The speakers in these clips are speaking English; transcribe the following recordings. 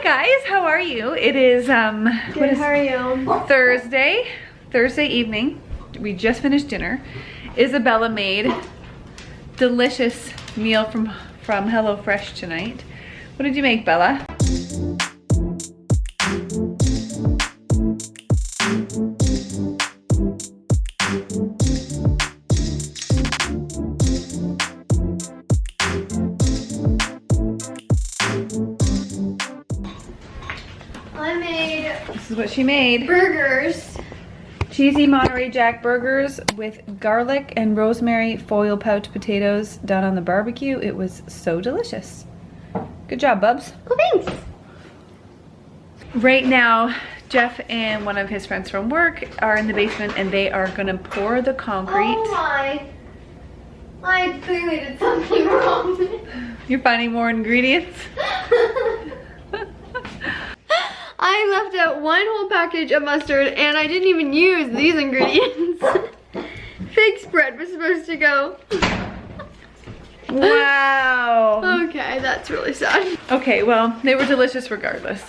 guys, how are you? It is Good, how are you? Thursday evening. We just finished dinner. Isabella made delicious meal from HelloFresh tonight. What did you make, Bella? This is what she made. Burgers. Cheesy Monterey Jack burgers with garlic and rosemary foil pouch potatoes done on the barbecue. It was so delicious. Good job, Bubs. Oh, thanks. Right now, Jeff and one of his friends from work are in the basement and they are gonna pour the concrete. Oh my. I clearly did something wrong. You're finding more ingredients? I left out one whole package of mustard and I didn't even use these ingredients. Fig spread was supposed to go. Wow. Okay, that's really sad. Okay, well, they were delicious regardless.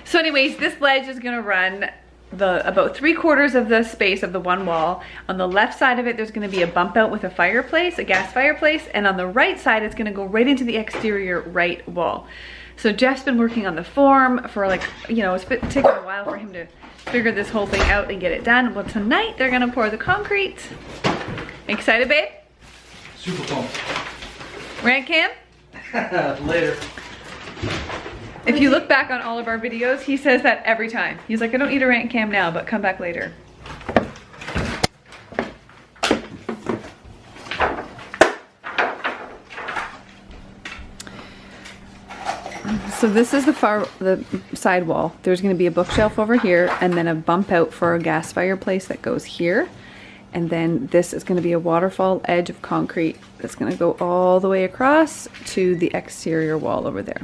So anyways, this ledge is gonna run about 3/4 of the space of the one wall. On the left side of it, there's gonna be a bump out with a fireplace, a gas fireplace, and on the right side, it's gonna go right into the exterior right wall. So Jeff's been working on the form for like, you know, it's taken a while for him to figure this whole thing out and get it done. Well, tonight they're gonna pour the concrete. Excited, babe? Super pumped. Rant cam? Later. If you look back on all of our videos, he says that every time. He's like, I don't need a rant cam now, but come back later. So this is the side wall. There's gonna be a bookshelf over here and then a bump out for a gas fireplace that goes here. And then this is gonna be a waterfall edge of concrete that's gonna go all the way across to the exterior wall over there.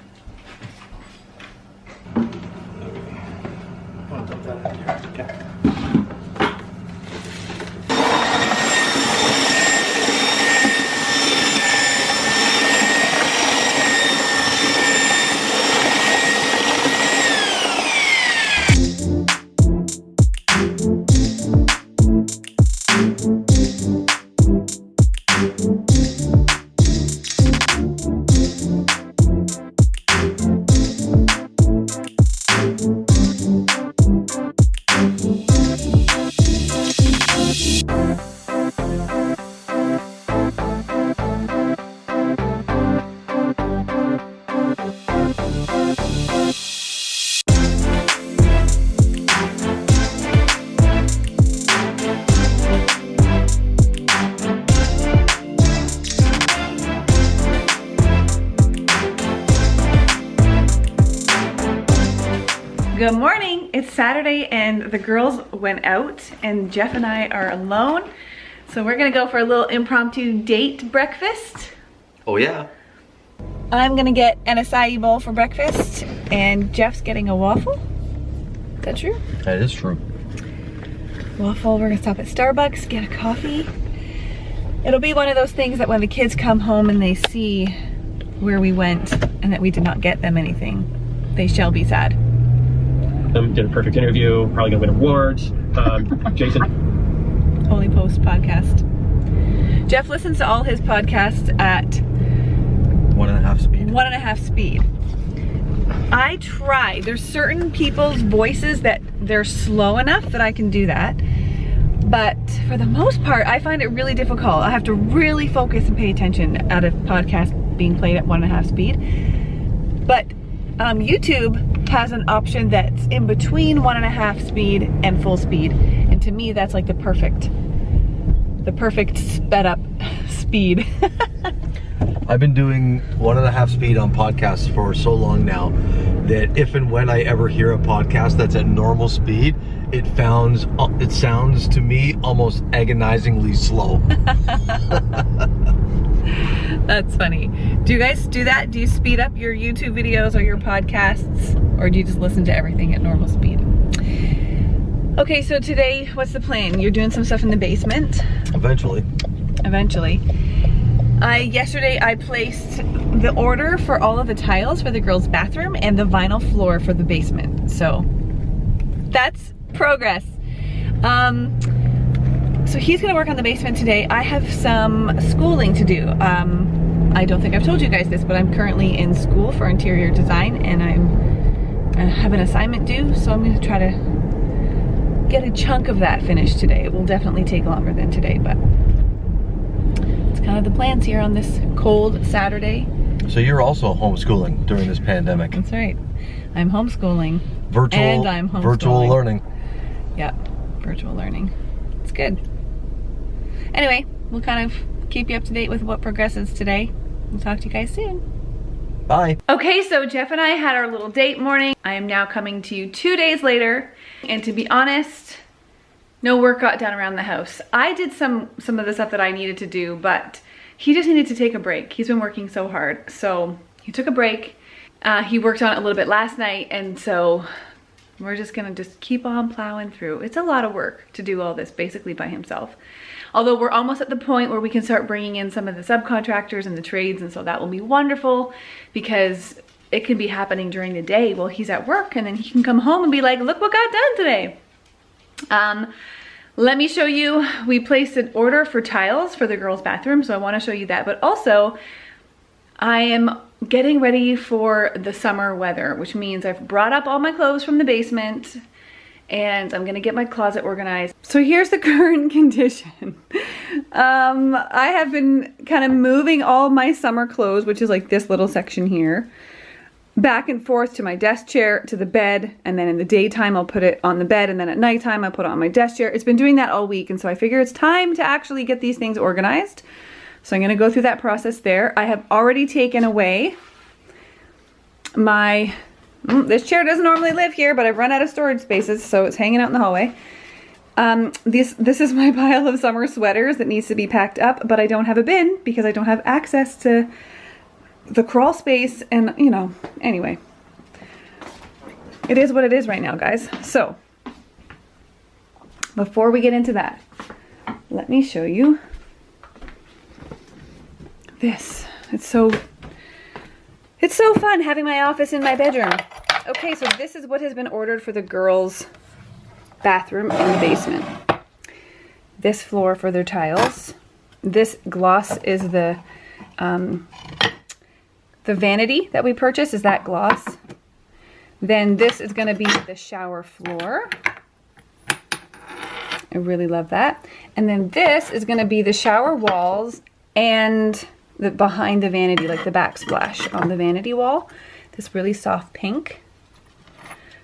Good morning, it's Saturday and the girls went out and Jeff and I are alone. So we're gonna go for a little impromptu date breakfast. Oh yeah. I'm gonna get an acai bowl for breakfast and Jeff's getting a waffle. Is that true? That is true. Waffle, we're gonna stop at Starbucks, get a coffee. It'll be one of those things that when the kids come home and they see where we went and that we did not get them anything, they shall be sad. Did a perfect interview, probably gonna win awards. Jason. Holy Post podcast. Jeff listens to all his podcasts at 1.5 speed. 1.5 speed. I try. There's certain people's voices that they're slow enough that I can do that. But for the most part, I find it really difficult. I have to really focus and pay attention at a podcast being played at 1.5 speed. But YouTube has an option that's in between 1.5 speed and full speed. And to me, that's like the perfect sped up speed. I've been doing 1.5 speed on podcasts for so long now that if and when I ever hear a podcast that's at normal speed, it sounds to me almost agonizingly slow. That's funny. Do you guys do that? Do you speed up your YouTube videos or your podcasts, or do you just listen to everything at normal speed? Okay, so today, what's the plan? You're doing some stuff in the basement? Eventually. Yesterday I placed the order for all of the tiles for the girls' bathroom and the vinyl floor for the basement. So that's progress. So he's gonna work on the basement today. I have some schooling to do. I don't think I've told you guys this, but I'm currently in school for interior design, and I have an assignment due, so I'm gonna try to get a chunk of that finished today. It will definitely take longer than today, but it's kind of the plans here on this cold Saturday. So you're also homeschooling during this pandemic. That's right. I'm homeschooling. Virtual, and I'm homeschooling. Virtual learning. Yep, virtual learning. It's good. Anyway, we'll kind of keep you up to date with what progresses today. We'll talk to you guys soon. Bye. Okay, so Jeff and I had our little date morning. I am now coming to you 2 days later. And to be honest, no work got done around the house. I did some of the stuff that I needed to do, but he just needed to take a break. He's been working so hard. So he took a break. He worked on it a little bit last night, and so we're just gonna just keep on plowing through. It's a lot of work to do all this basically by himself. Although we're almost at the point where we can start bringing in some of the subcontractors and the trades, and so that will be wonderful because it can be happening during the day while he's at work, and then he can come home and be like, look what got done today. Let me show you, we placed an order for tiles for the girls' bathroom, so I wanna show you that, but also I am getting ready for the summer weather, which means I've brought up all my clothes from the basement and I'm gonna get my closet organized. So here's the current condition. I have been kind of moving all my summer clothes, which is like this little section here, back and forth to my desk chair, to the bed, and then in the daytime I'll put it on the bed, and then at nighttime I put it on my desk chair. It's been doing that all week, and so I figure it's time to actually get these things organized. So I'm gonna go through that process there. I have already taken away my, this chair doesn't normally live here, but I've run out of storage spaces, so it's hanging out in the hallway. This is my pile of summer sweaters that needs to be packed up, but I don't have a bin because I don't have access to the crawl space, and you know, anyway. It is what it is right now, guys. So, before we get into that, let me show you this. It's so fun having my office in my bedroom. Okay, so this is what has been ordered for the girls' bathroom in the basement. This floor for their tiles. This gloss is the vanity that we purchased, is that gloss. Then this is going to be the shower floor. I really love that. And then this is going to be the shower walls and the behind the vanity, like the backsplash on the vanity wall. This really soft pink.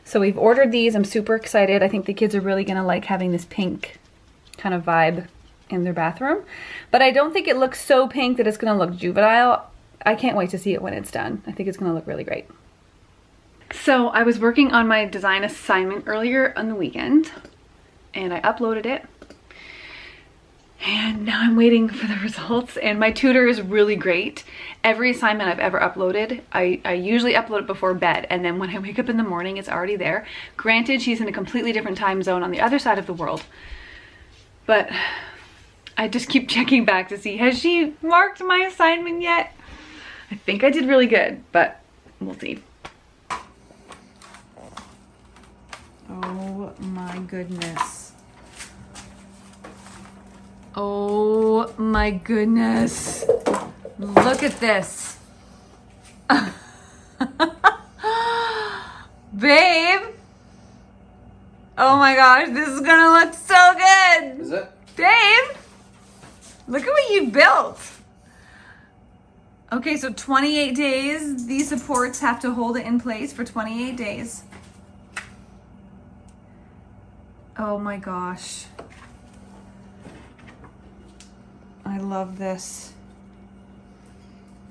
So we've ordered these. I'm super excited. I think the kids are really going to like having this pink kind of vibe in their bathroom. But I don't think it looks so pink that it's going to look juvenile. I can't wait to see it when it's done. I think it's going to look really great. So I was working on my design assignment earlier on the weekend, and I uploaded it. And now I'm waiting for the results, and my tutor is really great. Every assignment I've ever uploaded, I usually upload it before bed, and then when I wake up in the morning, it's already there. Granted, she's in a completely different time zone on the other side of the world, but I just keep checking back to see, has she marked my assignment yet? I think I did really good, but we'll see. Oh my goodness. Oh my goodness. Look at this. Babe. Oh my gosh, this is gonna look so good. Is it? Babe. Look at what you built. Okay, so 28 days. These supports have to hold it in place for 28 days. Oh my gosh. I love this.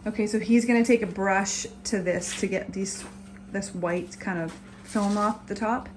Okay, so he's gonna take a brush to this to get this white kind of film off the top.